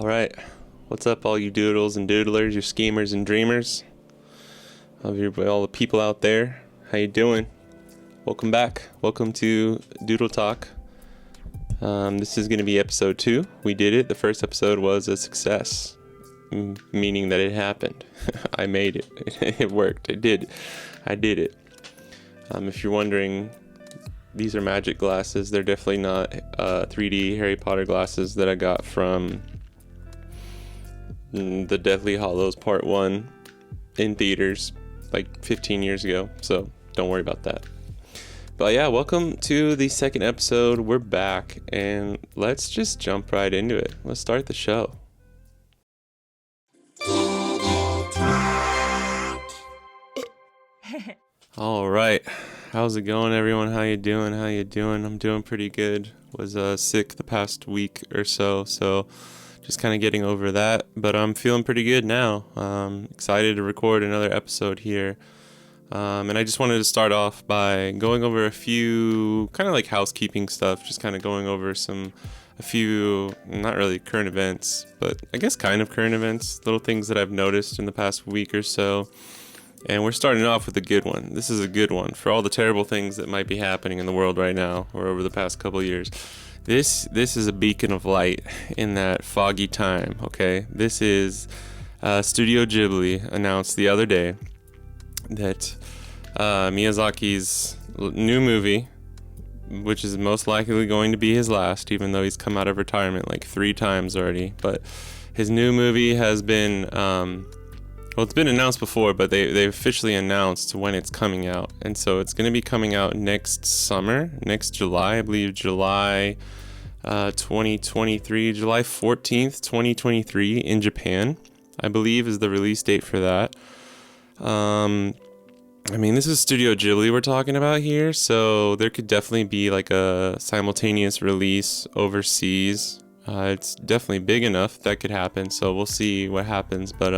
All right. What's up, all you doodles and doodlers, you schemers and dreamers? All the people out there. How you doing? Welcome back. Welcome to Doodle Talk. This is going to be episode 2. We did it. The first episode was a success, meaning that it happened. I made it. It worked. I did it. If you're wondering, these are magic glasses. They're definitely not 3D Harry Potter glasses that I got from the Deathly Hallows Part 1 in theaters like 15 years ago, so don't worry about that. But yeah, welcome to the second episode. We're back, and let's just jump right into it. Let's start the show. All right. How's it going, everyone? How you doing? I'm doing pretty good. Was sick the past week or so just kind of getting over that, but I'm feeling pretty good now. Excited to record another episode here. And I just wanted to start off by going over a few kind of like housekeeping stuff, just kind of going over a few, not really current events, but I guess kind of current events, little things that I've noticed in the past week or so. And we're starting off with a good one. This is a good one for all the terrible things that might be happening in the world right now or over the past couple of years. This is a beacon of light in that foggy time, okay? This is Studio Ghibli announced the other day that Miyazaki's new movie, which is most likely going to be his last, even though he's come out of retirement like 3 times already, but his new movie has been... it's been announced before, but they officially announced when it's coming out. And so it's going to be coming out next July, I believe July 2023, July 14th, 2023 in Japan, I believe is the release date for that. This is Studio Ghibli we're talking about here, so there could definitely be like a simultaneous release overseas. It's definitely big enough that could happen, so we'll see what happens, but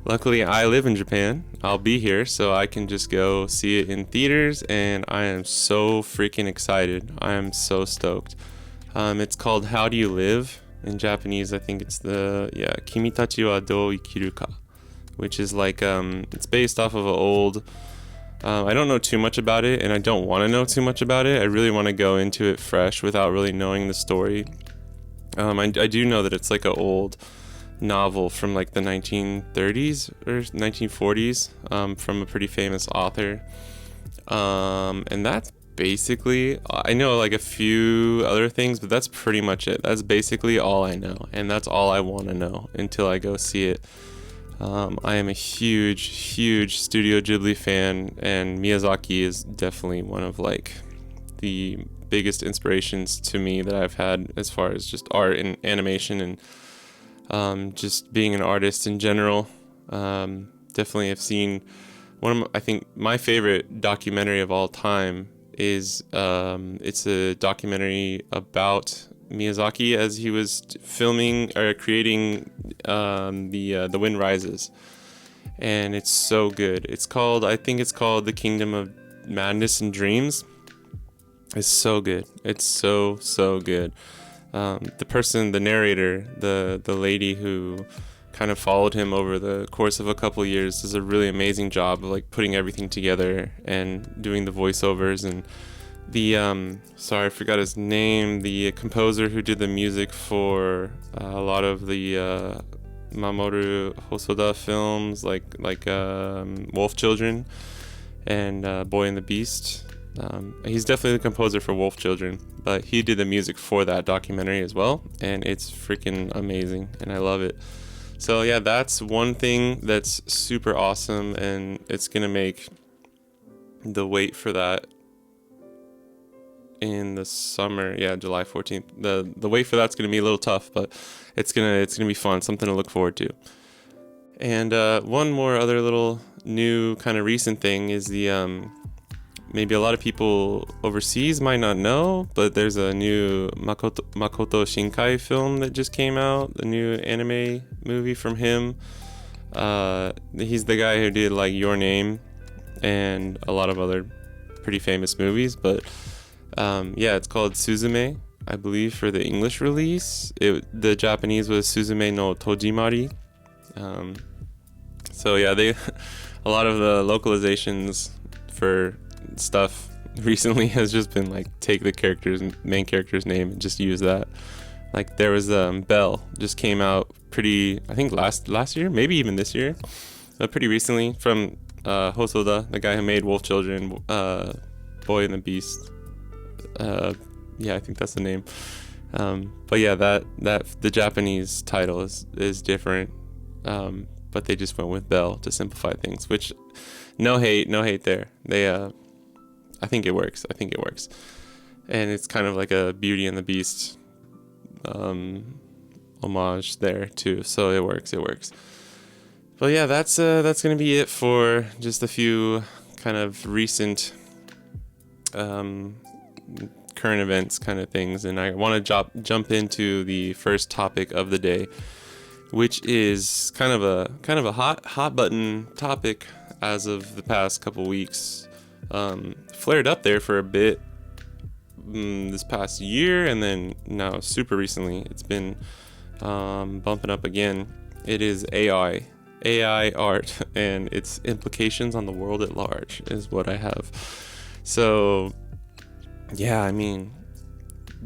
luckily, I live in Japan. I'll be here, so I can just go see it in theaters, and I am so freaking excited. I am so stoked. It's called How Do You Live? In Japanese, I think it's Kimi tachi wa dou ikiru ka, which is like, it's based off of an old... I don't know too much about it, and I don't want to know too much about it. I really want to go into it fresh without really knowing the story. I do know that it's like an old novel from like the 1930s or 1940s from a pretty famous author, and that's basically, I know like a few other things, but that's pretty much it. That's basically all I know, and that's all I want to know until I go see it. I am a huge Studio Ghibli fan, and Miyazaki is definitely one of like the biggest inspirations to me that I've had as far as just art and animation and just being an artist in general. Definitely have seen I think my favorite documentary of all time is it's a documentary about Miyazaki as he was filming or creating the Wind Rises, and it's so good. I think it's called The Kingdom of Madness and Dreams. It's so good. It's so good. The narrator, the lady who kind of followed him over the course of a couple of years, does a really amazing job of like putting everything together and doing the voiceovers. And the I forgot his name, the composer who did the music for a lot of the Mamoru Hosoda films like Wolf Children and Boy and the Beast. He's definitely the composer for Wolf Children, but he did the music for that documentary as well, and it's freaking amazing, and I love it. So yeah, that's one thing that's super awesome, and it's gonna make the wait for that in the summer, July 14th. The wait for that's gonna be a little tough, but it's gonna be fun, something to look forward to. And one more other little new kind of recent thing is the maybe a lot of people overseas might not know, but there's a new Makoto Shinkai film that just came out, the new anime movie from him. He's the guy who did like Your Name and a lot of other pretty famous movies, but it's called Suzume. I believe for the English release, the Japanese was Suzume no Tojimari. So yeah, they a lot of the localizations for stuff recently has just been like take the main character's name and just use that. Like there was Belle just came out pretty, I think last year, maybe even this year, pretty recently, from Hosoda, the guy who made Wolf Children, Boy and the Beast. Yeah, I think that's the name. But yeah, that the Japanese title is different. But they just went with Belle to simplify things, which no hate there. They I think it works. And it's kind of like a Beauty and the Beast homage there too. So it works. But yeah, that's gonna be it for just a few kind of recent current events kind of things, and I want to jump into the first topic of the day, which is kind of a hot button topic as of the past couple weeks. Flared up there for a bit this past year, and then now super recently it's been bumping up again. It is AI art and its implications on the world at large is what I have. So yeah, I mean,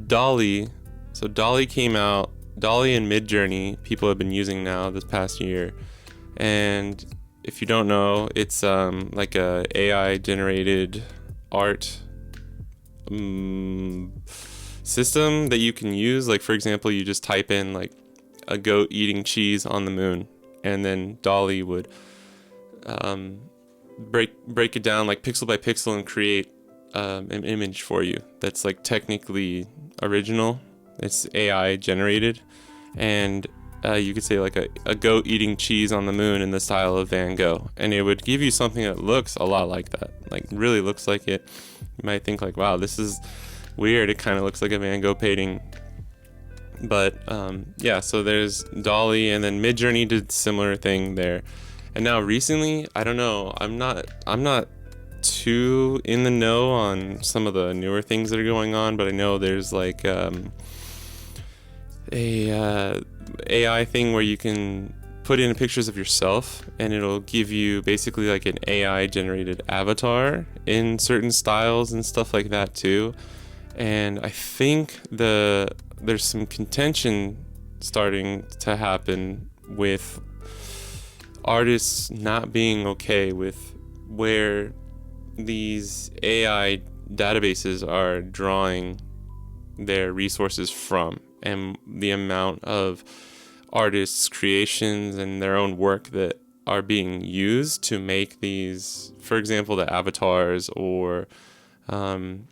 DALL-E came out. DALL-E and Midjourney people have been using now this past year, and if you don't know, it's like a AI generated art system that you can use. Like for example, you just type in like a goat eating cheese on the moon, and then DALL-E would break it down like pixel by pixel and create an image for you that's like technically original. It's AI generated, and you could say like a goat eating cheese on the moon in the style of Van Gogh, and it would give you something that looks a lot like that, like really looks like it. You might think like, wow, this is weird, it kind of looks like a Van Gogh painting. But yeah, so there's DALL-E, and then Midjourney did similar thing there. And now recently, I don't know, I'm not too in the know on some of the newer things that are going on, but I know there's like a AI thing where you can put in pictures of yourself, and it'll give you basically like an AI generated avatar in certain styles and stuff like that too. And I think there's some contention starting to happen with artists not being okay with where these AI databases are drawing their resources from, and the amount of artists' creations and their own work that are being used to make these, for example, the avatars, or I'm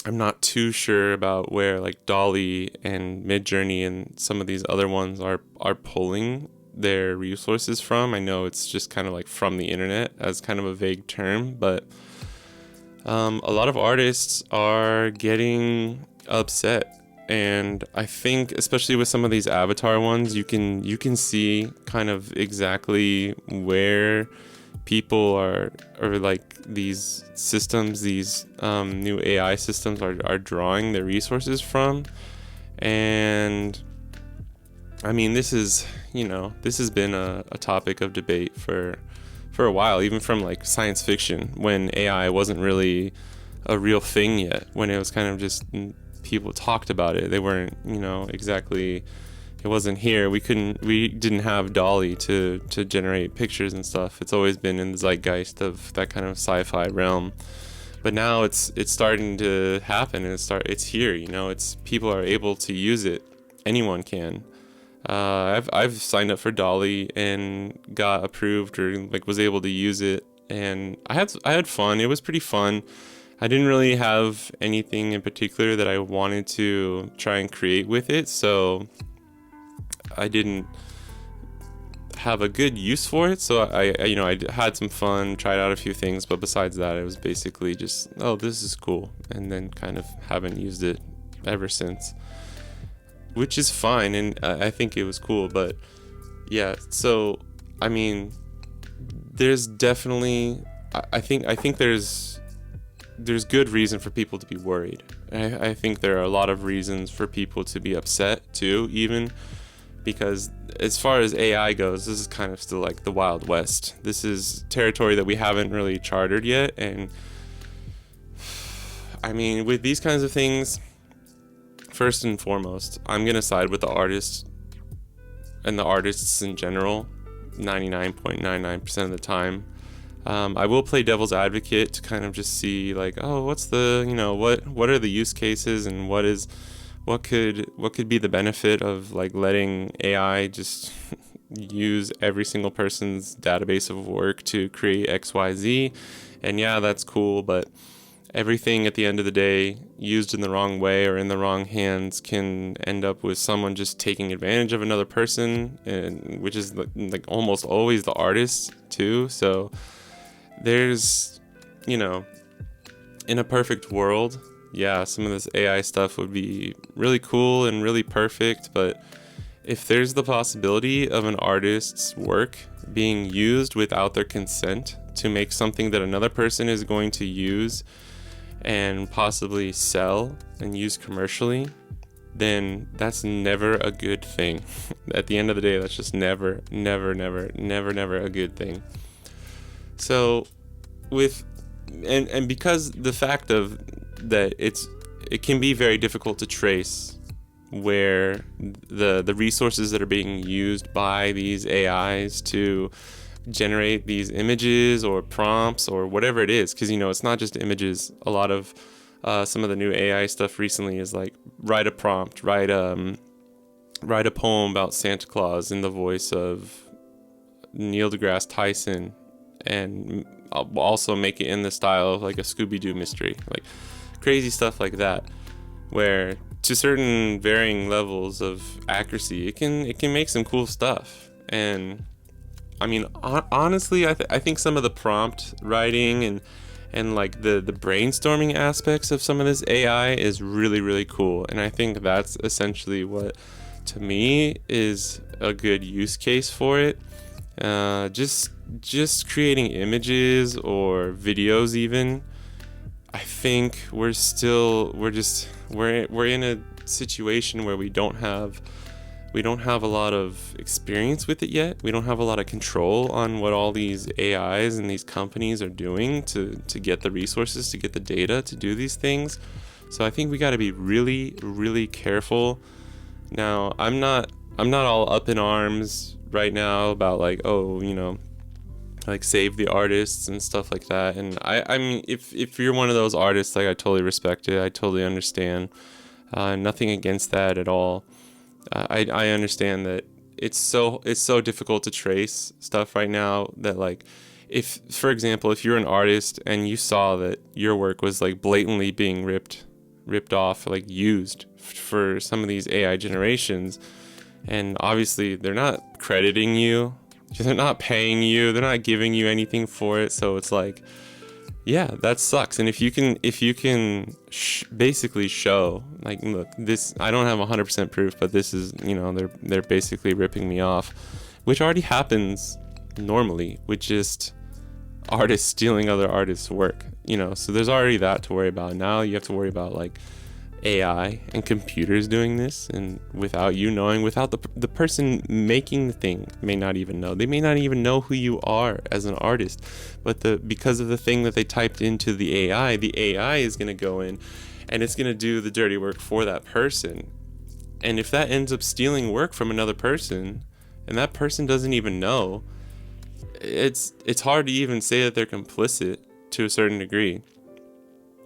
not too sure about where like DALL-E and Midjourney and some of these other ones are pulling their resources from. I know it's just kind of like from the internet as kind of a vague term, but a lot of artists are getting upset. And I think especially with some of these avatar ones, you can see kind of exactly where people are, or like these systems, these new AI systems are drawing their resources from. And I mean, this has been a topic of debate for a while, even from like science fiction, when AI wasn't really a real thing yet, when it was kind of just people talked about it. They weren't, exactly, it wasn't here. We didn't have DALL-E to generate pictures and stuff. It's always been in the zeitgeist of that kind of sci-fi realm. But now it's starting to happen, and it's here, it's people are able to use it. Anyone can. I've signed up for DALL-E and got approved, or like was able to use it, and I had fun. It was pretty fun. I didn't really have anything in particular that I wanted to try and create with it, so I didn't have a good use for it. So I had some fun, tried out a few things, but besides that, it was basically just, oh, this is cool, and then kind of haven't used it ever since, which is fine, and I think it was cool. But yeah, so I mean, there's definitely, I think there's there's good reason for people to be worried. I think there are a lot of reasons for people to be upset too, even because as far as AI goes, this is kind of still like the Wild West. This is territory that we haven't really chartered yet. And I mean, with these kinds of things, first and foremost, I'm going to side with the artists and the artists in general, 99.99% of the time. I will play devil's advocate to kind of just see like, oh, what's the, what are the use cases, and what could be the benefit of like letting AI just use every single person's database of work to create XYZ. And yeah, that's cool, but everything at the end of the day, used in the wrong way or in the wrong hands, can end up with someone just taking advantage of another person, and which is like almost always the artist too. So there's, in a perfect world, yeah, some of this AI stuff would be really cool and really perfect, but if there's the possibility of an artist's work being used without their consent to make something that another person is going to use and possibly sell and use commercially, then that's never a good thing. At the end of the day, that's just never a good thing. So and because the fact of that it can be very difficult to trace where the resources that are being used by these AIs to generate these images or prompts or whatever it is, because it's not just images. A lot of some of the new AI stuff recently is like write a prompt, write a poem about Santa Claus in the voice of Neil deGrasse Tyson, and also make it in the style of like a Scooby-Doo mystery, like crazy stuff like that, where to certain varying levels of accuracy, it can make some cool stuff. And I mean, honestly, I think some of the prompt writing and like the brainstorming aspects of some of this AI is really, really cool. And I think that's essentially what, to me, is a good use case for it. Just creating images or videos even. I think we're in a situation where we don't have a lot of experience with it yet. We don't have a lot of control on what all these AIs and these companies are doing to get the resources, to get the data to do these things. So I think we got to be really, really careful. Now, I'm not all up in arms right now about like, like save the artists and stuff like that. And I mean, if you're one of those artists, like, I totally respect it. I totally understand. Nothing against that at all. I understand that it's so difficult to trace stuff right now that, like, if, for example, if you're an artist and you saw that your work was like blatantly being ripped off, like used for some of these AI generations, and obviously they're not crediting you, they're not paying you, they're not giving you anything for it, so it's like, yeah, that sucks. And if you can basically show, like, look, this, I don't have 100% proof, but this is, they're basically ripping me off, which already happens normally with just artists stealing other artists' work, so there's already that to worry about. Now you have to worry about like AI and computers doing this, and without you knowing, without the person making the thing may not even know. They may not even know who you are as an artist, but because of the thing that they typed into the AI is going to go in and it's going to do the dirty work for that person. And if that ends up stealing work from another person and that person doesn't even know, it's hard to even say that they're complicit to a certain degree.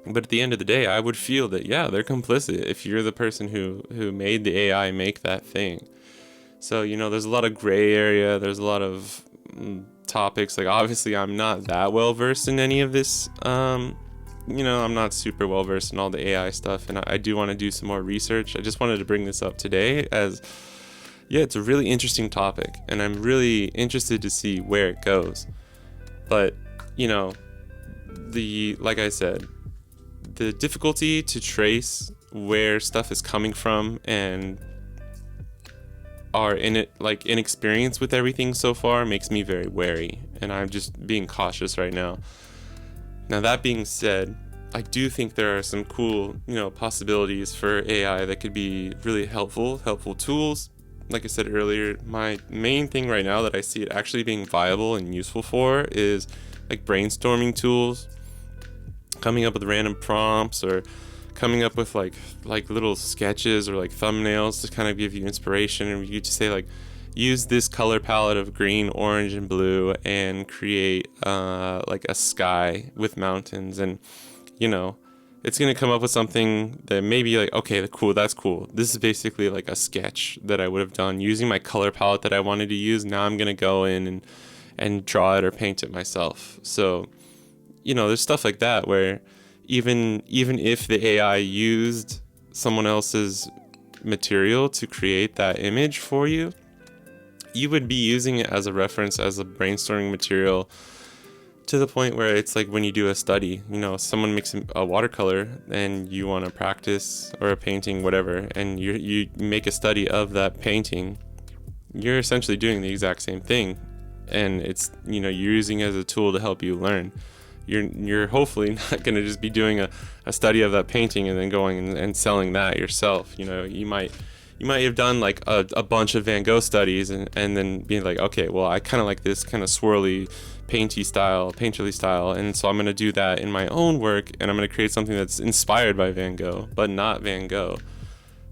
But at the end of the day, I would feel that, yeah, they're complicit if you're the person who made the AI make that thing. So, there's a lot of gray area. There's a lot of topics. Like, obviously, I'm not that well versed in any of this. I'm not super well versed in all the AI stuff. And I do want to do some more research. I just wanted to bring this up today as, yeah, it's a really interesting topic. And I'm really interested to see where it goes. But, like I said, the difficulty to trace where stuff is coming from and our inexperience with everything so far makes me very wary, and I'm just being cautious right now. Now, that being said, I do think there are some cool, possibilities for AI that could be really helpful tools. Like I said earlier, my main thing right now that I see it actually being viable and useful for is like brainstorming tools, coming up with random prompts, or coming up with like little sketches or like thumbnails to kind of give you inspiration. And you just say like, use this color palette of green, orange, and blue and create like a sky with mountains. And it's going to come up with something that may be like, okay, cool, that's cool. This is basically like a sketch that I would have done using my color palette that I wanted to use. Now I'm going to go in and draw it or paint it myself. So, there's stuff like that where even if the AI used someone else's material to create that image for you, you would be using it as a reference, as a brainstorming material, to the point where it's like when you do a study, someone makes a watercolor and you want to practice, or a painting, whatever, and you make a study of that painting, you're essentially doing the exact same thing. And it's, you're using it as a tool to help you learn. You're hopefully not going to just be doing a study of that painting and then going and selling that yourself. You might have done like a bunch of Van Gogh studies and then being like, okay, well, I kind of like this kind of swirly, painterly style, and so I'm going to do that in my own work, and I'm going to create something that's inspired by Van Gogh, but not Van Gogh.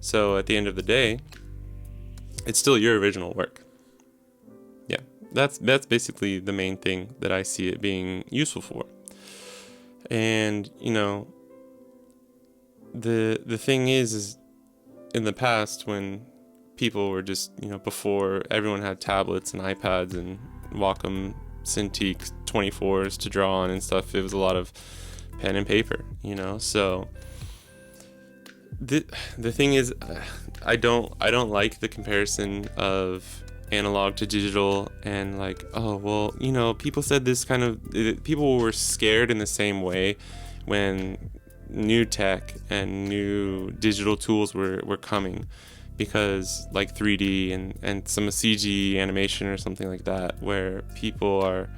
So at the end of the day, it's still your original work. Yeah, that's basically the main thing that I see it being useful for. And the thing is in the past, when people were just, before everyone had tablets and iPads and Wacom Cintiq 24s to draw on and stuff, it was a lot of pen and paper, so the thing is, I don't like the comparison of analog to digital, and like, oh, well, people said this kind of, people were scared in the same way when new tech and new digital tools were coming, because like 3D and some CG animation or something like that, where people are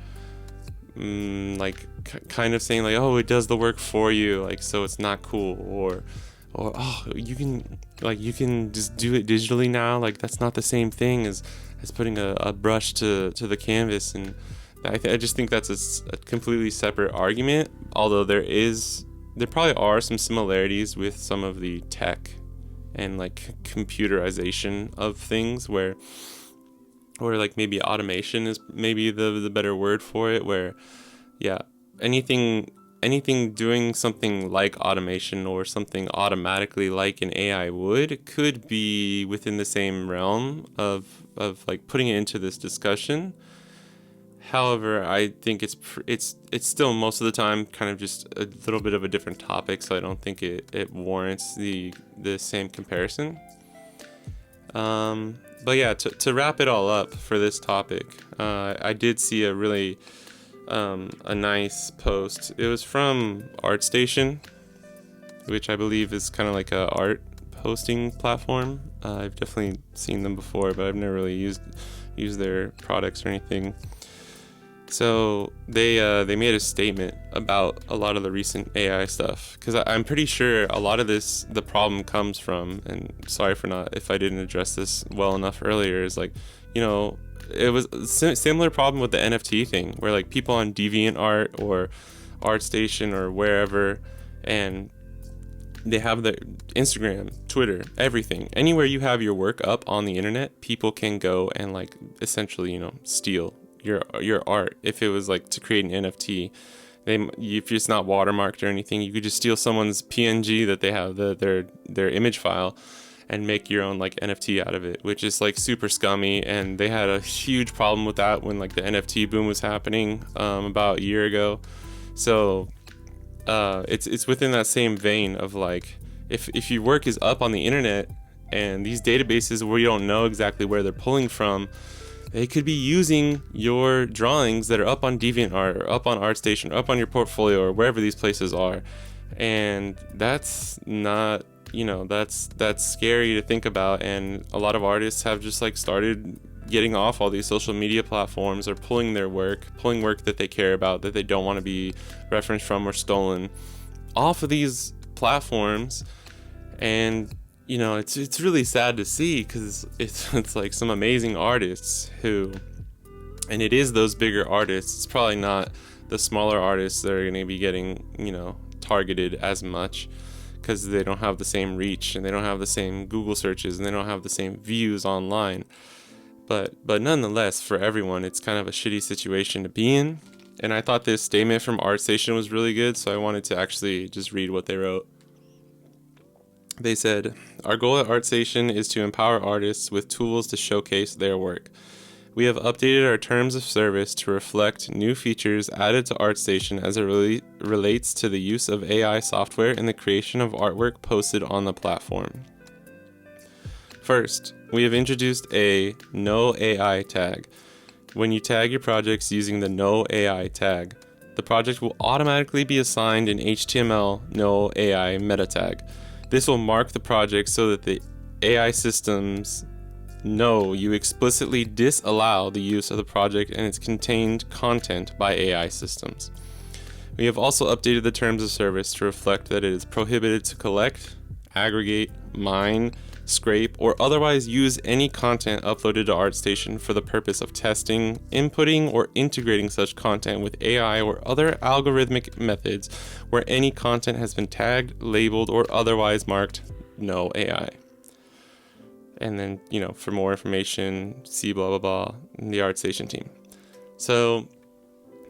kind of saying like, oh, it does the work for you, like, so it's not cool, or oh, you can just do it digitally now, like that's not the same thing as putting a brush to the canvas. And I just think that's a completely separate argument, although there probably are some similarities with some of the tech and like computerization of things, where like maybe automation is maybe the better word for it, where anything doing something like automation or something automatically like an AI could be within the same realm of like putting it into this discussion. However, I think it's still most of the time kind of just a little bit of a different topic, so I don't think it warrants the same comparison. But yeah, to wrap it all up for this topic, I did see a really a nice post. It was from ArtStation, which I believe is kind of like a art hosting platform. I've definitely seen them before, but I've never really used their products or anything. So they made a statement about a lot of the recent AI stuff, because I'm pretty sure a lot of the problem comes from, and sorry if I didn't address this well enough earlier, is like, it was a similar problem with the NFT thing, where like people on DeviantArt or ArtStation or wherever, and they have the Instagram, Twitter, everything. Anywhere you have your work up on the internet, people can go and like essentially, steal your art. If it was like to create an NFT, if it's not watermarked or anything, you could just steal someone's PNG that they have, their image file, and make your own like NFT out of it, which is like super scummy. And they had a huge problem with that when like the NFT boom was happening about a year ago. So it's within that same vein of like, if your work is up on the internet and these databases where you don't know exactly where they're pulling from, they could be using your drawings that are up on DeviantArt or up on ArtStation or up on your portfolio or wherever these places are. And that's not, that's scary to think about. And a lot of artists have just like started getting off all these social media platforms, or pulling work that they care about, that they don't want to be referenced from or stolen, off of these platforms. And it's really sad to see, because it's like some amazing artists who, and it is those bigger artists, it's probably not the smaller artists that are going to be getting targeted as much, because they don't have the same reach, and they don't have the same Google searches, and they don't have the same views online. But nonetheless, for everyone, it's kind of a shitty situation to be in. And I thought this statement from ArtStation was really good, so I wanted to actually just read what they wrote. They said, "Our goal at ArtStation is to empower artists with tools to showcase their work. We have updated our terms of service to reflect new features added to ArtStation as it relates to the use of AI software in the creation of artwork posted on the platform. First, we have introduced a No AI tag. When you tag your projects using the No AI tag, the project will automatically be assigned an HTML No AI meta tag. This will mark the project so that the AI systems know you explicitly disallow the use of the project and its contained content by AI systems. We have also updated the terms of service to reflect that it is prohibited to collect, aggregate, mine, scrape, or otherwise use any content uploaded to ArtStation for the purpose of testing, inputting, or integrating such content with AI or other algorithmic methods where any content has been tagged, labeled, or otherwise marked No AI." And then, for more information, see blah, blah, blah, in the ArtStation team. So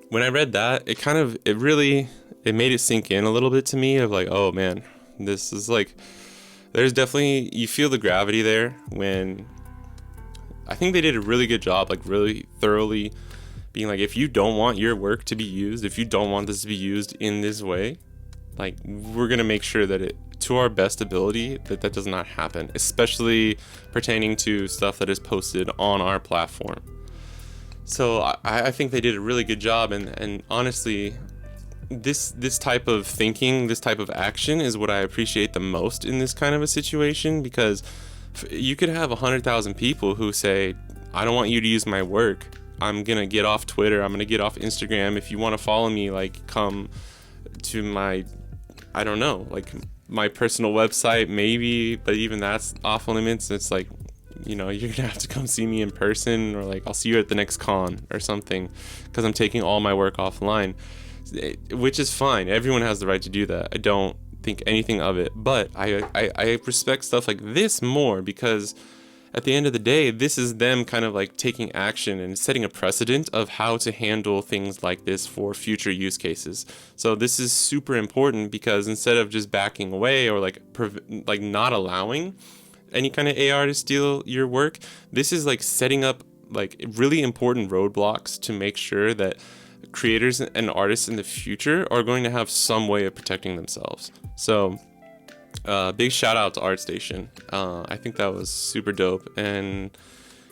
when I read that, it made it sink in a little bit to me of like, oh man, this is like, there's definitely, you feel the gravity there when I think they did a really good job, like really thoroughly being like, if you don't want your work to be used, if you don't want this to be used in this way, like we're going to make sure that it, to our best ability, that does not happen, especially pertaining to stuff that is posted on our platform. So I think they did a really good job, and honestly, this type of thinking, this type of action is what I appreciate the most in this kind of a situation, because you could have 100,000 people who say, I don't want you to use my work. I'm going to get off Twitter. I'm going to get off Instagram. If you want to follow me, like come to my, I don't know, like my personal website maybe, but even that's off limits. It's like, you're going to have to come see me in person, or like I'll see you at the next con or something, because I'm taking all my work offline. Which is fine. Everyone has the right to do that. I don't think anything of it. But I respect stuff like this more, because at the end of the day, this is them kind of like taking action and setting a precedent of how to handle things like this for future use cases. So this is super important, because instead of just backing away or like not allowing any kind of AR to steal your work, this is like setting up like really important roadblocks to make sure that creators and artists in the future are going to have some way of protecting themselves. So big shout out to ArtStation. I think that was super dope, and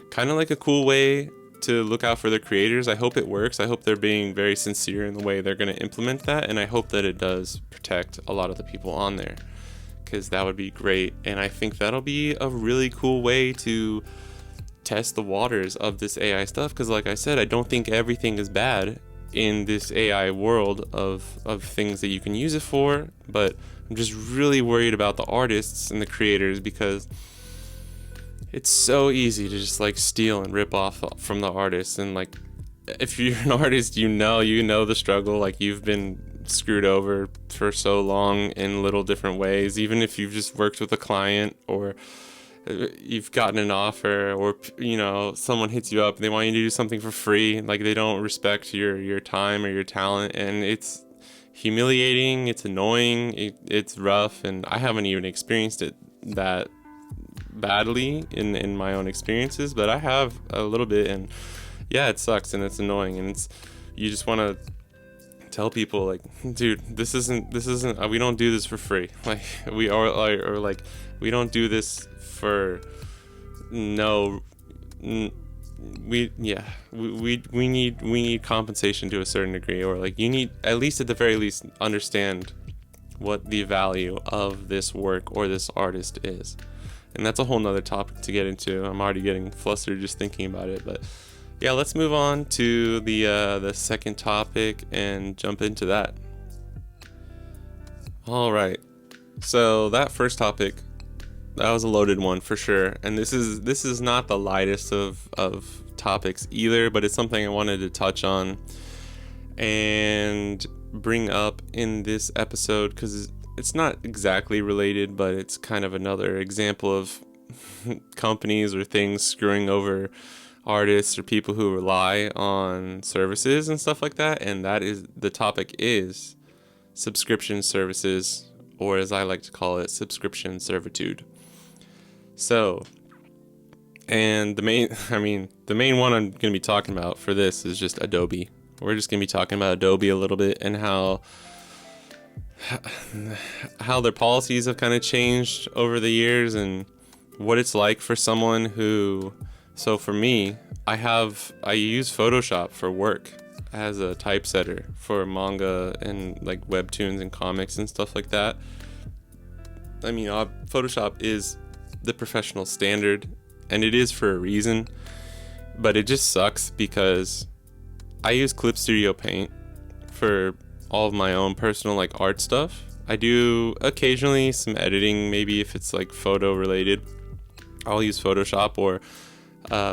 kind of like a cool way to look out for their creators. I hope it works. I hope they're being very sincere in the way they're going to implement that, and I hope that it does protect a lot of the people on there, because that would be great. And I think that'll be a really cool way to test the waters of this AI stuff, because like I said, I don't think everything is bad in this AI world of things that you can use it for, but I'm just really worried about the artists and the creators, because it's so easy to just like steal and rip off from the artists. And like, if you're an artist, you know the struggle, like you've been screwed over for so long in little different ways, even if you've just worked with a client, or you've gotten an offer, or someone hits you up and they want you to do something for free, like they don't respect your time or your talent, and it's humiliating, it's annoying, it's rough. And I haven't even experienced it that badly in my own experiences, but I have a little bit, and yeah, it sucks and it's annoying, and you just want to tell people like, dude, this isn't we don't do this for free. Like we are, or like we don't do this for no. We need compensation to a certain degree, or like you need, at least at the very least, understand what the value of this work or this artist is. And that's a whole nother topic to get into. I'm already getting flustered just thinking about it, but yeah, let's move on to the second topic and jump into that. All right. So that first topic, that was a loaded one for sure. And this is not the lightest of topics either, but it's something I wanted to touch on and bring up in this episode because it's not exactly related, but it's kind of another example of companies or things screwing over artists or people who rely on services and stuff like that. And that is, the topic is subscription services, or as I like to call it, subscription servitude. So, and the main one I'm going to be talking about for this is just Adobe. We're just going to be talking about Adobe a little bit and how their policies have kind of changed over the years and what it's like for someone who, so for me, I use Photoshop for work as a typesetter for manga and like webtoons and comics and stuff like that. I mean, Photoshop is the professional standard, and it is for a reason, but it just sucks because I use Clip Studio Paint for all of my own personal like art stuff. I do occasionally some editing, maybe if it's like photo related, I'll use Photoshop, or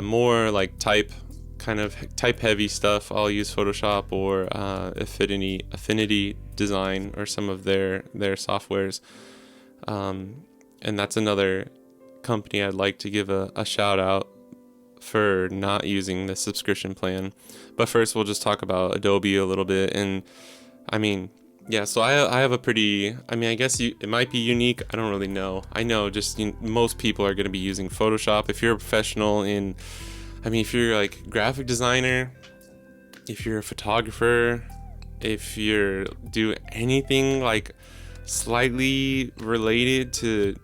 more like type heavy stuff, I'll use Photoshop or Affinity Design or some of their softwares. And that's another company I'd like to give a shout out for not using the subscription plan. But first we'll just talk about Adobe a little bit. And I mean, yeah, so I have a pretty, I mean, I guess it might be unique. I don't really know. I know just most people are going to be using Photoshop. If you're a professional if you're like graphic designer, if you're a photographer, if you're do anything like slightly related to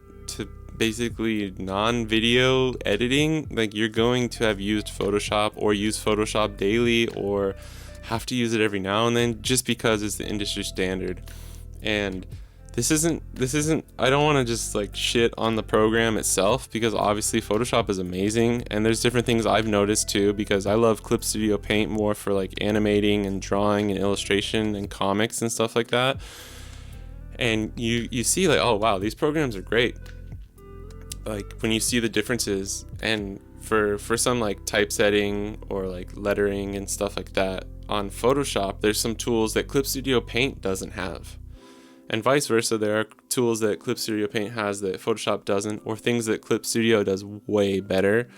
basically non-video editing, like you're going to have used Photoshop or use Photoshop daily or have to use it every now and then just because it's the industry standard. And this isn't I don't want to just like shit on the program itself, because obviously Photoshop is amazing and there's different things I've noticed too, because I love Clip Studio Paint more for like animating and drawing and illustration and comics and stuff like that. And you see like, oh wow, these programs are great, like when you see the differences. And for some like typesetting or like lettering and stuff like that on Photoshop, there's some tools that Clip Studio Paint doesn't have, and vice versa. There are tools that Clip Studio Paint has that Photoshop doesn't, or things that Clip Studio does way better.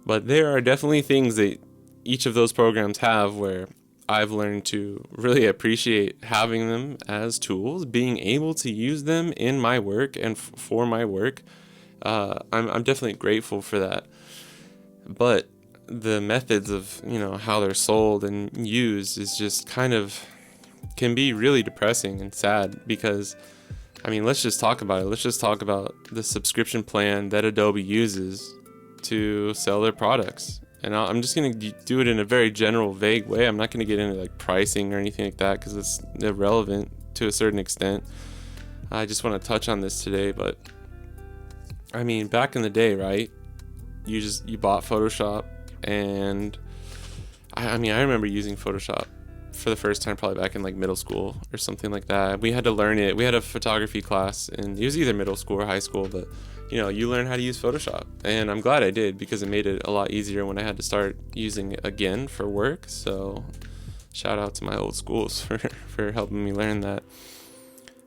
But there are definitely things that each of those programs have where I've learned to really appreciate having them as tools, being able to use them in my work and for my work. I'm definitely grateful for that. But the methods of, how they're sold and used is just kind of can be really depressing and sad, because let's just talk about it. Let's just talk about the subscription plan that Adobe uses to sell their products. And I'm just going to do it in a very general, vague way. I'm not going to get into like pricing or anything like that because it's irrelevant to a certain extent. I just want to touch on this today. But back in the day, right? You bought Photoshop, and I remember using Photoshop for the first time probably back in like middle school or something like that. We had to learn it. We had a photography class, and it was either middle school or high school, but you learn how to use Photoshop, and I'm glad I did, because it made it a lot easier when I had to start using it again for work. So shout out to my old schools for helping me learn that.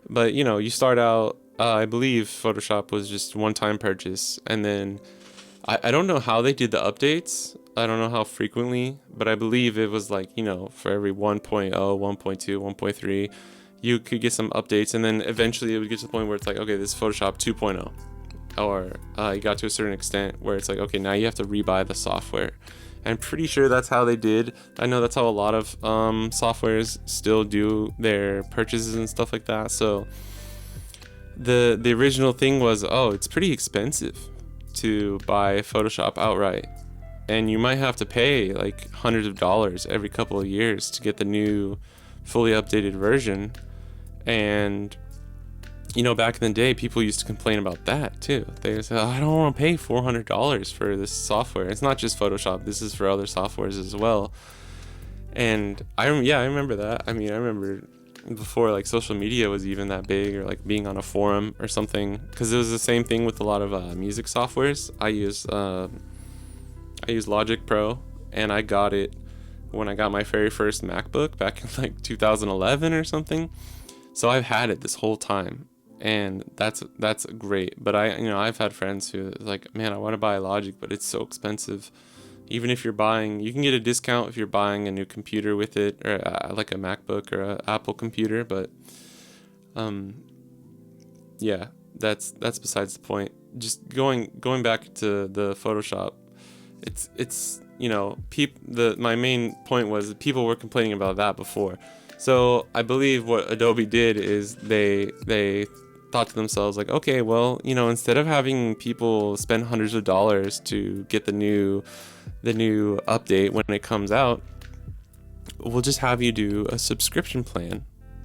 But you start out, I believe Photoshop was just one-time purchase, and then I don't know how they did the updates. I don't know how frequently, but I believe it was like, for every 1.0, 1.2, 1.3, you could get some updates, and then eventually it would get to the point where it's like, okay, this is Photoshop 2.0. Or you got to a certain extent where it's like, okay, now you have to rebuy the software. And I'm pretty sure that's how they did. I know that's how a lot of softwares still do their purchases and stuff like that. So the original thing was, it's pretty expensive to buy Photoshop outright, and you might have to pay like hundreds of dollars every couple of years to get the new fully updated version. And back in the day, people used to complain about that too. They said, I don't want to pay $400 for this software. It's not just Photoshop, this is for other softwares as well. And I remember that. I remember before like social media was even that big, or like being on a forum or something, because it was the same thing with a lot of music softwares. I use Logic Pro, and I got it when I got my very first MacBook back in like 2011 or something. So I've had it this whole time, and that's great. But I've had friends who like, man, I want to buy Logic, but it's so expensive. Even if you can get a discount if you're buying a new computer with it, or like a MacBook or an Apple computer. But yeah, that's besides the point. Just going back to the Photoshop, it's my main point was that people were complaining about that before. So I believe what Adobe did is they thought to themselves like, okay, well, instead of having people spend hundreds of dollars to get the new update when it comes out, we'll just have you do a subscription plan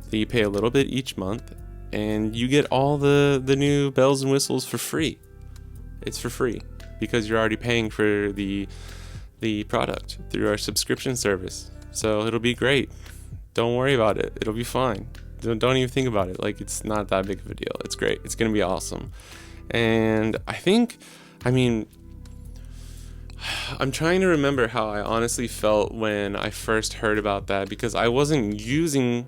that you pay a little bit each month, and you get all the new bells and whistles for free. It's for free because you're already paying for the product through our subscription service. So it'll be great. Don't worry about it. It'll be fine. Don't even think about it. Like, it's not that big of a deal. It's great. It's going to be awesome. And I'm trying to remember how I honestly felt when I first heard about that, because I wasn't using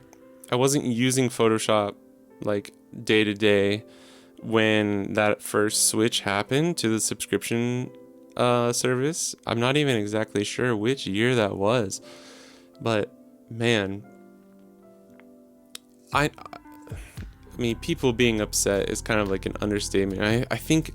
Photoshop like day to day when that first switch happened to the subscription service. I'm not even exactly sure which year that was, but man, I mean, people being upset is kind of like an understatement. I think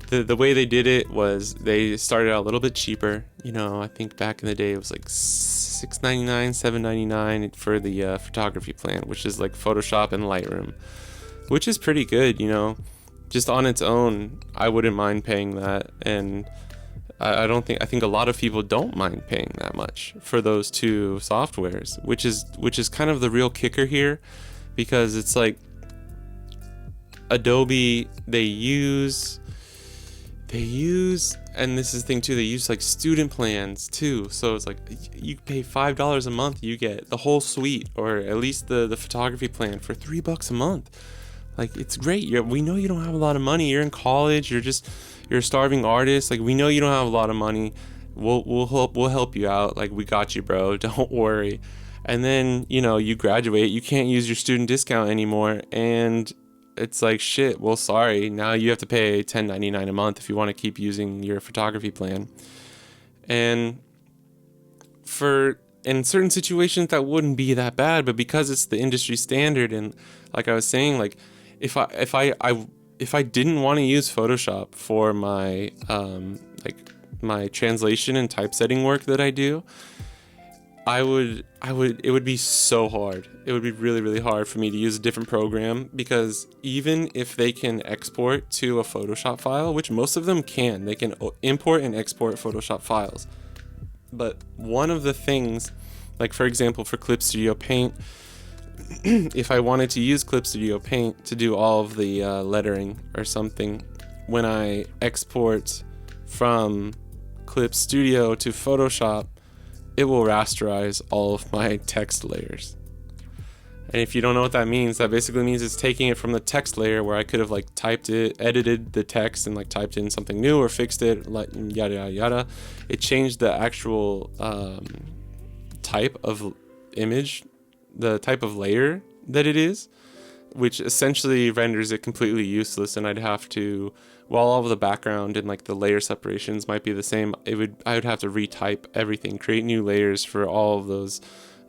the way they did it was they started out a little bit cheaper. I think back in the day it was like $6.99, $7.99 for the photography plan, which is like Photoshop and Lightroom, which is pretty good. Just on its own, I wouldn't mind paying that, and I think a lot of people don't mind paying that much for those two softwares, which is kind of the real kicker here, because it's like Adobe, they use, and this is the thing too, they use like student plans too. So it's like you pay $5 a month, you get the whole suite, or at least the photography plan for $3 a month. Like, it's great. We know you don't have a lot of money. You're in college. You're a starving artist. Like, we know you don't have a lot of money. We'll help you out. Like, we got you, bro. Don't worry. And then, you graduate. You can't use your student discount anymore. And it's like, shit, well, sorry. Now you have to pay $10.99 a month if you want to keep using your photography plan. And in certain situations, that wouldn't be that bad. But because it's the industry standard, and like I was saying, like, if I didn't want to use Photoshop for my my translation and typesetting work that I do, it would be so hard. It would be really, really hard for me to use a different program, because even if they can export to a Photoshop file, which most of them can, they can import and export Photoshop files. But one of the things, like for example, for Clip Studio Paint, if I wanted to use Clip Studio Paint to do all of the lettering or something, when I export from Clip Studio to Photoshop, it will rasterize all of my text layers. And if you don't know what that means, that basically means it's taking it from the text layer where I could have like edited the text and like typed in something new or fixed it, like yada yada yada. It changed the actual type of image, the type of layer that it is, which essentially renders it completely useless. And I'd have to, while all of the background and like the layer separations might be the same, I would have to retype everything, create new layers for all of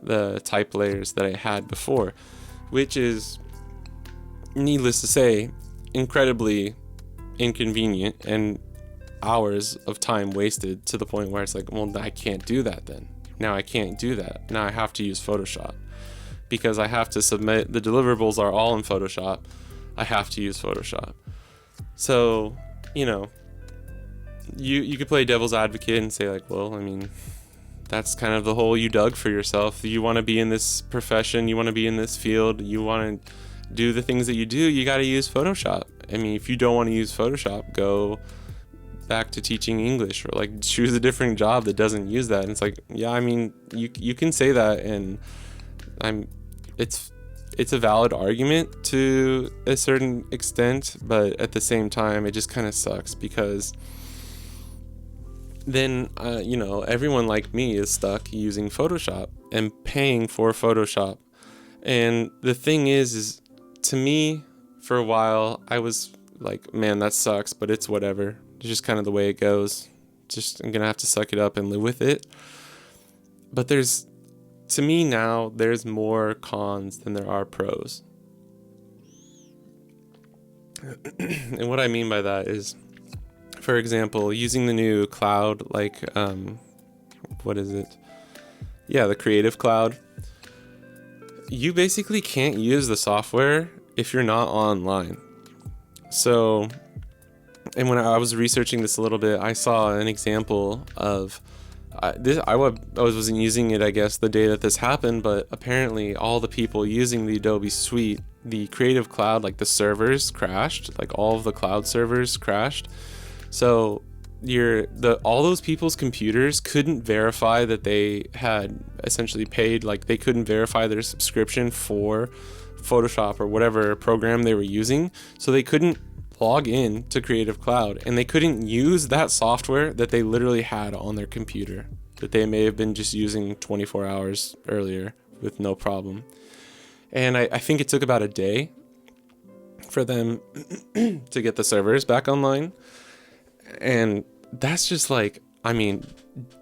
the type layers that I had before, which is, needless to say, incredibly inconvenient and hours of time wasted, to the point where it's like, well, I can't do that then. Now I can't do that. Now I have to use Photoshop, because I have to submit, the deliverables are all in Photoshop. I have to use Photoshop. So, you could play devil's advocate and say like, well, I mean, that's kind of the hole you dug for yourself. You want to be in this profession, you want to be in this field, you want to do the things that you do, you got to use Photoshop. I mean, if you don't want to use Photoshop, go back to teaching English, or like choose a different job that doesn't use that. And it's like, yeah, I mean, you can say that, and it's it's a valid argument to a certain extent, but at the same time, it just kind of sucks because then, everyone like me is stuck using Photoshop and paying for Photoshop. And the thing is to me, for a while, I was like, man, that sucks, but it's whatever. It's just kind of the way it goes. I'm going to have to suck it up and live with it. But to me now, there's more cons than there are pros. And what I mean by that is, for example, using the new cloud, like, what is it? Yeah, the Creative Cloud. You basically can't use the software if you're not online. So, and when I was researching this a little bit, I saw an example of I wasn't using it, I guess, the day that this happened, but apparently all the people using the Adobe suite, the Creative Cloud, like the servers crashed, like all of the cloud servers crashed. So all those people's computers couldn't verify that they had essentially paid, like they couldn't verify their subscription for Photoshop or whatever program they were using, so they couldn't log in to Creative Cloud, and they couldn't use that software that they literally had on their computer that they may have been just using 24 hours earlier with no problem. And I think it took about a day for them to get the servers back online. And that's just like, I mean,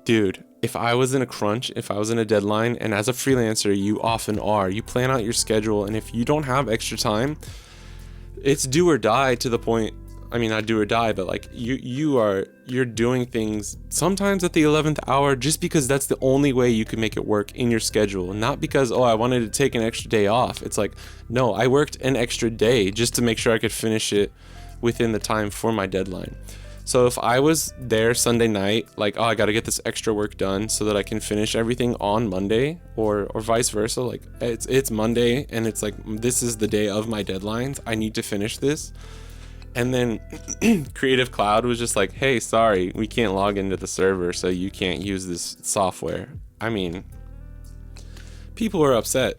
dude, if I was in a crunch, if I was in a deadline, and as a freelancer, you often are, you plan out your schedule, and if you don't have extra time, it's do or die to the point, I mean, not do or die, but like you're doing things sometimes at the 11th hour just because that's the only way you can make it work in your schedule. Not because, I wanted to take an extra day off. It's like, no, I worked an extra day just to make sure I could finish it within the time for my deadline. So if I was there Sunday night, like, I got to get this extra work done so that I can finish everything on Monday, or vice versa, like it's Monday and it's like, this is the day of my deadlines, I need to finish this. And then Creative Cloud was just like, hey, sorry, we can't log into the server, so you can't use this software. I mean, people were upset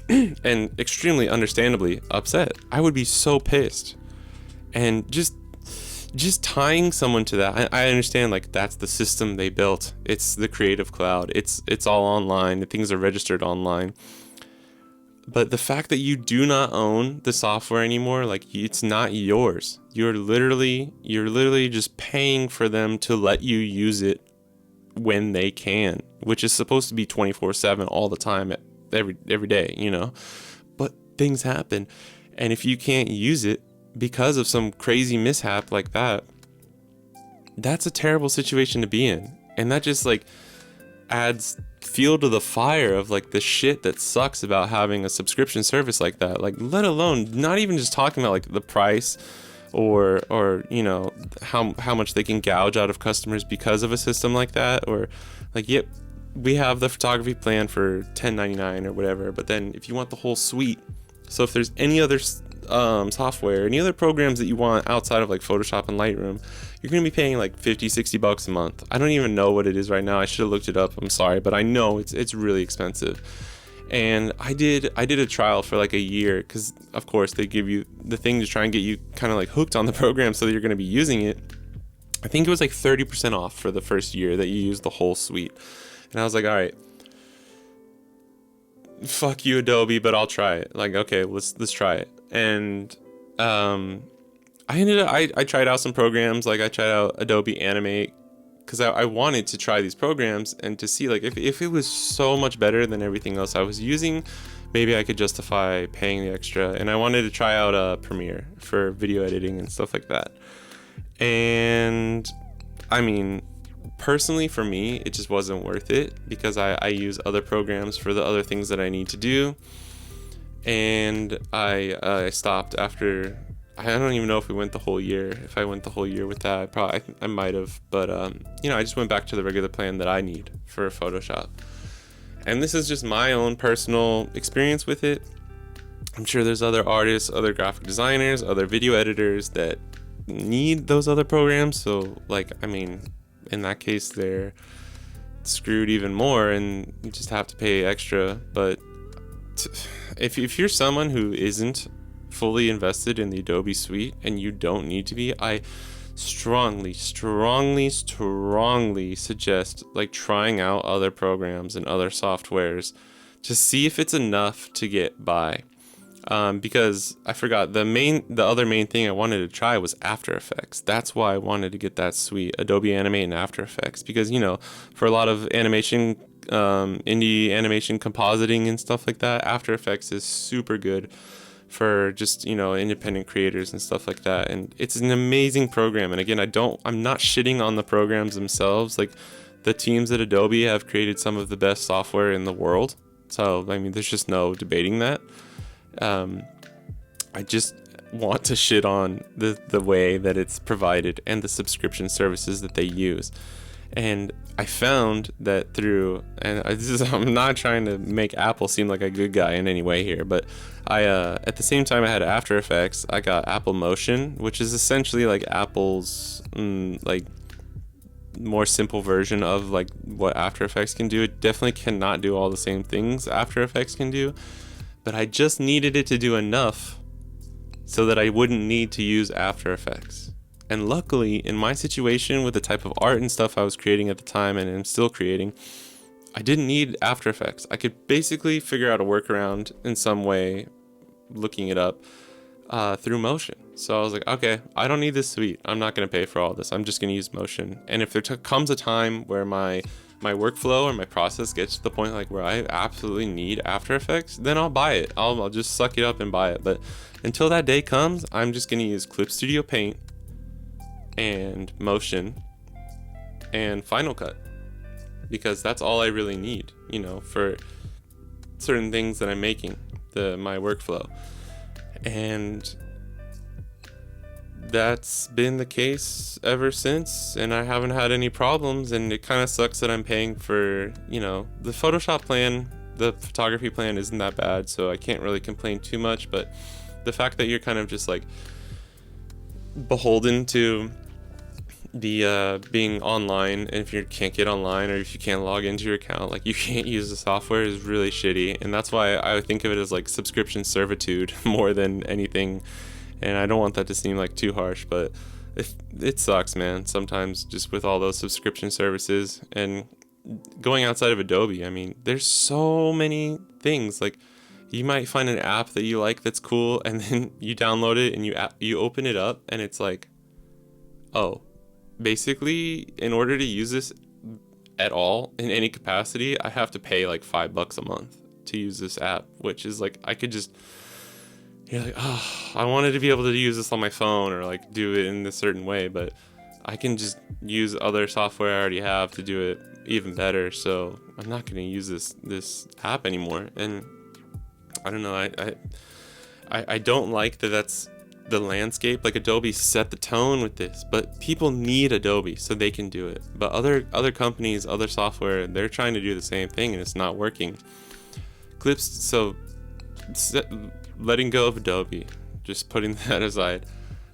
and extremely understandably upset. I would be so pissed. And just tying someone to that, I understand, like, that's the system they built. It's the Creative Cloud. It's all online. Things are registered online. But the fact that you do not own the software anymore, like, it's not yours. You're literally just paying for them to let you use it when they can, which is supposed to be 24/7 all the time, every day, But things happen, and if you can't use it because of some crazy mishap like that, that's a terrible situation to be in. And that just like adds fuel to the fire of like the shit that sucks about having a subscription service like that. Like, let alone, not even just talking about like the price or how much they can gouge out of customers because of a system like that, or like, yep, we have the photography plan for $10.99 or whatever, but then if you want the whole suite, so if there's any other software, any other programs that you want outside of like Photoshop and Lightroom, you're going to be paying like $50-$60 a month. I don't even know what it is right now. I should have looked it up. I'm sorry, but I know it's really expensive. And I did a trial for like a year, because of course they give you the thing to try and get you kind of like hooked on the program so that you're going to be using it. I think it was like 30% off for the first year that you use the whole suite. And I was like, all right, fuck you, Adobe, but I'll try it. Like, okay, let's try it. And I tried out some programs. Like, I tried out Adobe Animate because I wanted to try these programs and to see like if it was so much better than everything else I was using, maybe I could justify paying the extra. And I wanted to try out Premiere for video editing and stuff like that. And I mean, personally for me, it just wasn't worth it because I use other programs for the other things that I need to do. And I stopped after, I don't even know if we went the whole year. If I went the whole year with that, I might have. But, I just went back to the regular plan that I need for Photoshop. And this is just my own personal experience with it. I'm sure there's other artists, other graphic designers, other video editors that need those other programs. So, like, I mean, in that case, they're screwed even more and you just have to pay extra. But if you're someone who isn't fully invested in the Adobe suite, and you don't need to be, I strongly suggest like trying out other programs and other softwares to see if it's enough to get by. Because I forgot the other main thing I wanted to try was After Effects. That's why I wanted to get that suite, Adobe Animate and After Effects, because for a lot of animation, indie animation compositing and stuff like that, After Effects is super good for just independent creators and stuff like that. And it's an amazing program. And again, I'm not shitting on the programs themselves. Like, the teams at Adobe have created some of the best software in the world, so I mean, there's just no debating that. I just want to shit on the way that it's provided and the subscription services that they use. And I found that I'm not trying to make Apple seem like a good guy in any way here, but at the same time I had After Effects, I got Apple Motion, which is essentially like Apple's like more simple version of like what After Effects can do. It definitely cannot do all the same things After Effects can do, but I just needed it to do enough so that I wouldn't need to use After Effects. And luckily, in my situation with the type of art and stuff I was creating at the time and am still creating, I didn't need After Effects. I could basically figure out a workaround in some way, looking it up through Motion. So I was like, okay, I don't need this suite. I'm not going to pay for all this. I'm just going to use Motion. And if there comes a time where my workflow or my process gets to the point like where I absolutely need After Effects, then I'll buy it. I'll just suck it up and buy it. But until that day comes, I'm just going to use Clip Studio Paint and Motion and Final Cut, because that's all I really need, for certain things that I'm making, my workflow. And that's been the case ever since, and I haven't had any problems. And it kind of sucks that I'm paying for, the Photoshop plan, the photography plan isn't that bad, so I can't really complain too much. But the fact that you're kind of just like beholden to the being online, and if you can't get online or if you can't log into your account, like you can't use the software, is really shitty. And that's why I think of it as like subscription servitude more than anything. And I don't want that to seem like too harsh, but it sucks, man, sometimes, just with all those subscription services. And going outside of Adobe, I mean, there's so many things. Like, you might find an app that you like that's cool, and then you download it and you open it up, and it's like, oh, basically, in order to use this at all in any capacity, I have to pay like $5 a month to use this app, which is like, you're like, oh, I wanted to be able to use this on my phone or like do it in a certain way, but I can just use other software I already have to do it even better. So I'm not going to use this app anymore. And I don't know, I don't like that that's the landscape. Like, Adobe set the tone with this, but people need Adobe so they can do it. But other companies, other software, they're trying to do the same thing and it's not working. Letting go of Adobe, just putting that aside,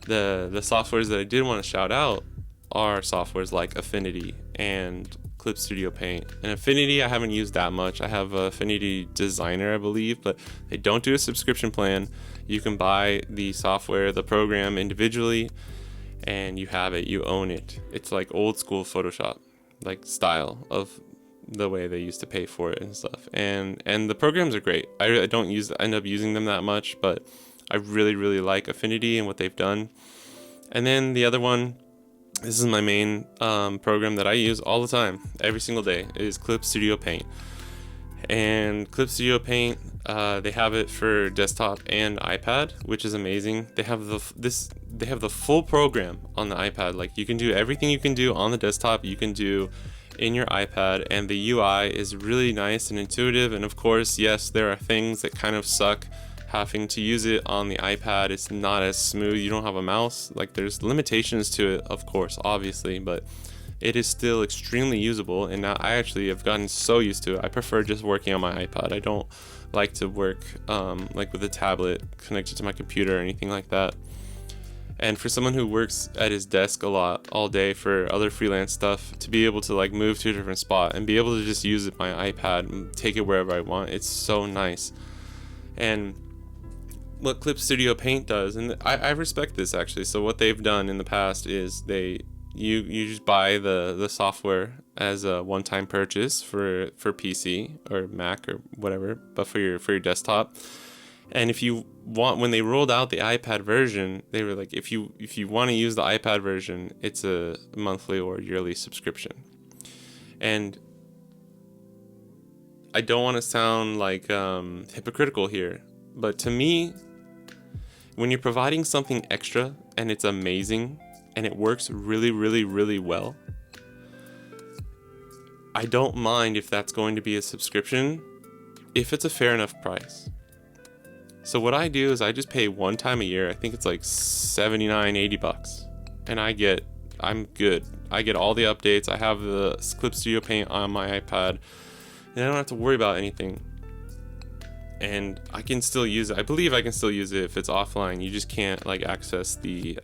the softwares that I did want to shout out are softwares like Affinity and Clip Studio Paint. And Affinity I haven't used that much. I have Affinity Designer, I believe, but they don't do a subscription plan. You can buy the software, the program individually, and you have it, you own it. It's like old school Photoshop, like style of the way they used to pay for it and stuff. And the programs are great. I don't end up using them that much, but I really, really like Affinity and what they've done. And then the other one, this is my main program that I use all the time, every single day, is Clip Studio Paint. And Clip Studio Paint, they have it for desktop and iPad, which is amazing. They have the full program on the iPad. Like, you can do everything you can do on the desktop, you can do in your iPad, and the UI is really nice and intuitive. And of course, yes, there are things that kind of suck having to use it on the iPad. It's not as smooth. You don't have a mouse. Like, there's limitations to it, of course, obviously, but it is still extremely usable. And now I actually have gotten so used to it. I prefer just working on my iPad. I don't like to work like with a tablet connected to my computer or anything like that. And for someone who works at his desk a lot all day for other freelance stuff, to be able to like move to a different spot and be able to just use my iPad and take it wherever I want, it's so nice. And what Clip Studio Paint does, and I respect this actually. So what they've done in the past is you just buy the software as a one-time purchase for PC or Mac or whatever, but for your desktop. And if you want, when they rolled out the iPad version, they were like, if you want to use the iPad version, it's a monthly or yearly subscription. And I don't want to sound like hypocritical here, but to me, when you're providing something extra and it's amazing and it works really, really, really well, I don't mind if that's going to be a subscription if it's a fair enough price. So what I do is I just pay one time a year. I think it's like $79-$80, and I'm good. I get all the updates. I have the Clip Studio Paint on my iPad, and I don't have to worry about anything. And I can still use it. I believe I can still use it if it's offline. You just can't like access the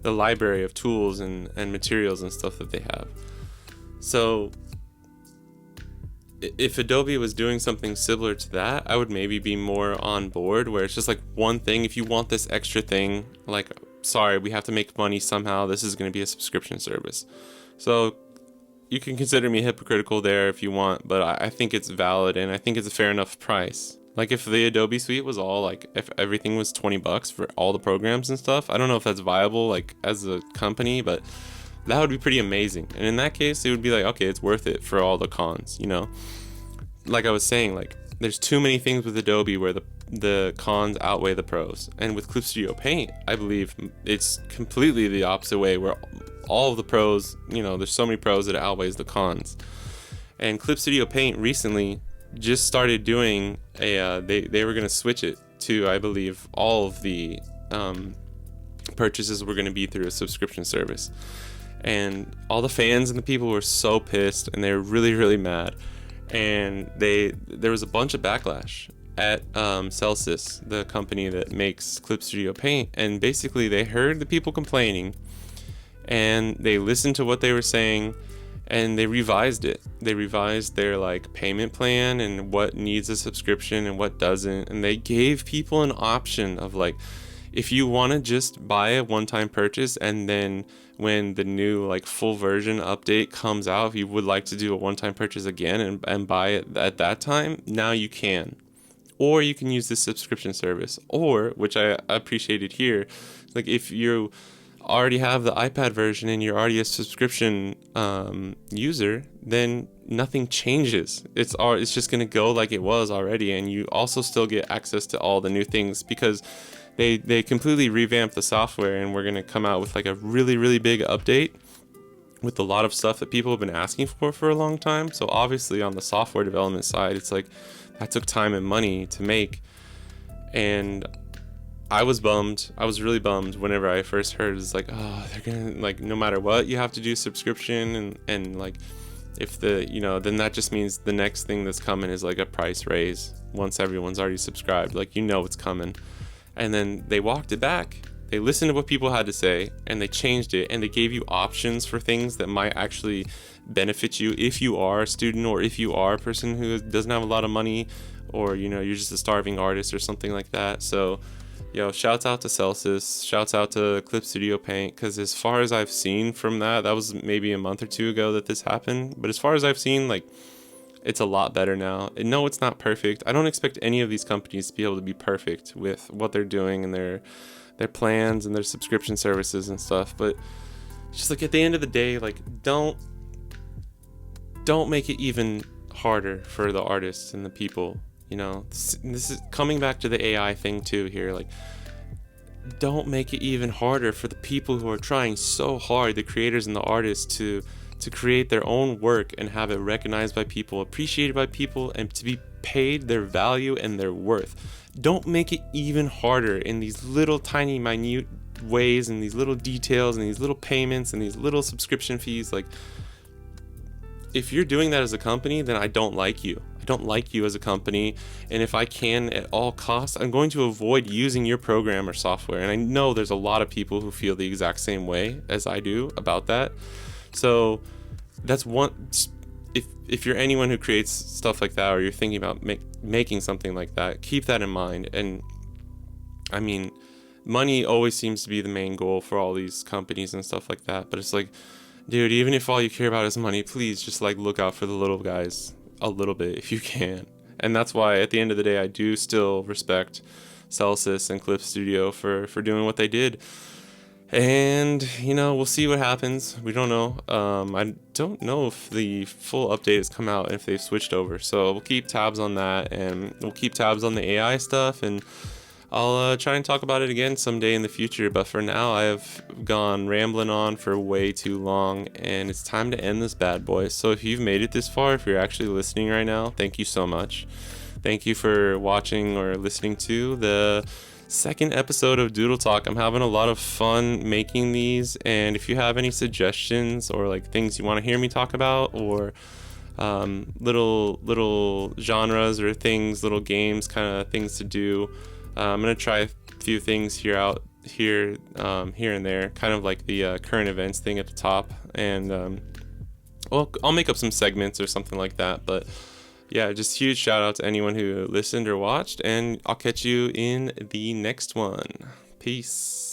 library of tools and materials and stuff that they have. So if Adobe was doing something similar to that, I would maybe be more on board, where it's just like one thing. If you want this extra thing, like, sorry, we have to make money somehow. This is going to be a subscription service. So you can consider me hypocritical there if you want, but I think it's valid and I think it's a fair enough price. Like if the Adobe suite was all like, if everything was $20 for all the programs and stuff, I don't know if that's viable like as a company, but that would be pretty amazing. And in that case, it would be like, okay, it's worth it for all the cons, you know? Like I was saying, like there's too many things with Adobe where the cons outweigh the pros. And with Clip Studio Paint, I believe it's completely the opposite way, where all of the pros, you know, there's so many pros that it outweighs the cons. And Clip Studio Paint recently just started doing they were going to switch it to, I believe, all of the purchases were going to be through a subscription service. And all the fans and the people were so pissed, and they were really, really mad. And there was a bunch of backlash at Celsius, the company that makes Clip Studio Paint, and basically they heard the people complaining, and they listened to what they were saying, and they revised it. They revised their like payment plan and what needs a subscription and what doesn't, and they gave people an option of like, if you want to just buy a one-time purchase, and then when the new like full version update comes out, if you would like to do a one-time purchase again and buy it at that time, now you can. Or you can use this subscription service. Or, which I appreciated here, like if you already have the iPad version and you're already a subscription user, then nothing changes. It's just going to go like it was already, and you also still get access to all the new things, because they completely revamped the software, and we're going to come out with like a really, really big update with a lot of stuff that people have been asking for a long time. So obviously on the software development side, it's like that took time and money to make. And I was bummed. I was really bummed whenever I first heard it's like, oh, they're going to like, no matter what, you have to do subscription. And like, if then that just means the next thing that's coming is like a price raise once everyone's already subscribed. Like, it's coming. And then they walked it back. They listened to what people had to say, and they changed it, and they gave you options for things that might actually benefit you if you are a student, or if you are a person who doesn't have a lot of money, or you're just a starving artist or something like that. So shouts out to Celsius, shouts out to Clip Studio Paint, because as far as I've seen from that was maybe a month or two ago that this happened, but as far as I've seen, like, it's a lot better now. And no, it's not perfect. I don't expect any of these companies to be able to be perfect with what they're doing and their plans and their subscription services and stuff. But just like at the end of the day, like don't make it even harder for the artists and the people. This is coming back to the AI thing too here. Like, don't make it even harder for the people who are trying so hard, the creators and the artists, to create their own work and have it recognized by people, appreciated by people, and to be paid their value and their worth. Don't make it even harder in these little tiny minute ways, and these little details, and these little payments, and these little subscription fees. Like, if you're doing that as a company, then I don't like you. I don't like you as a company, and if I can at all costs, I'm going to avoid using your program or software. And I know there's a lot of people who feel the exact same way as I do about that. So that's one. if you're anyone who creates stuff like that, or you're thinking about making something like that, keep that in mind. And I mean, money always seems to be the main goal for all these companies and stuff like that. But it's like, dude, even if all you care about is money, please just like look out for the little guys a little bit if you can. And that's why at the end of the day, I do still respect Celsius and Clip Studio for doing what they did. And, you know, we'll see what happens. We don't know. I don't know if the full update has come out and if they've switched over. So we'll keep tabs on that, and we'll keep tabs on the AI stuff. And I'll try and talk about it again someday in the future. But for now, I have gone rambling on for way too long, and it's time to end this bad boy. So if you've made it this far, if you're actually listening right now, thank you so much. Thank you for watching or listening to the second episode of Doodle Talk. I'm having a lot of fun making these, and if you have any suggestions or like things you want to hear me talk about, or little genres or things, little games, kind of things to do, I'm gonna try a few things here and there, kind of like the current events thing at the top, and well, I'll make up some segments or something like that. But yeah, just huge shout out to anyone who listened or watched, and I'll catch you in the next one. Peace.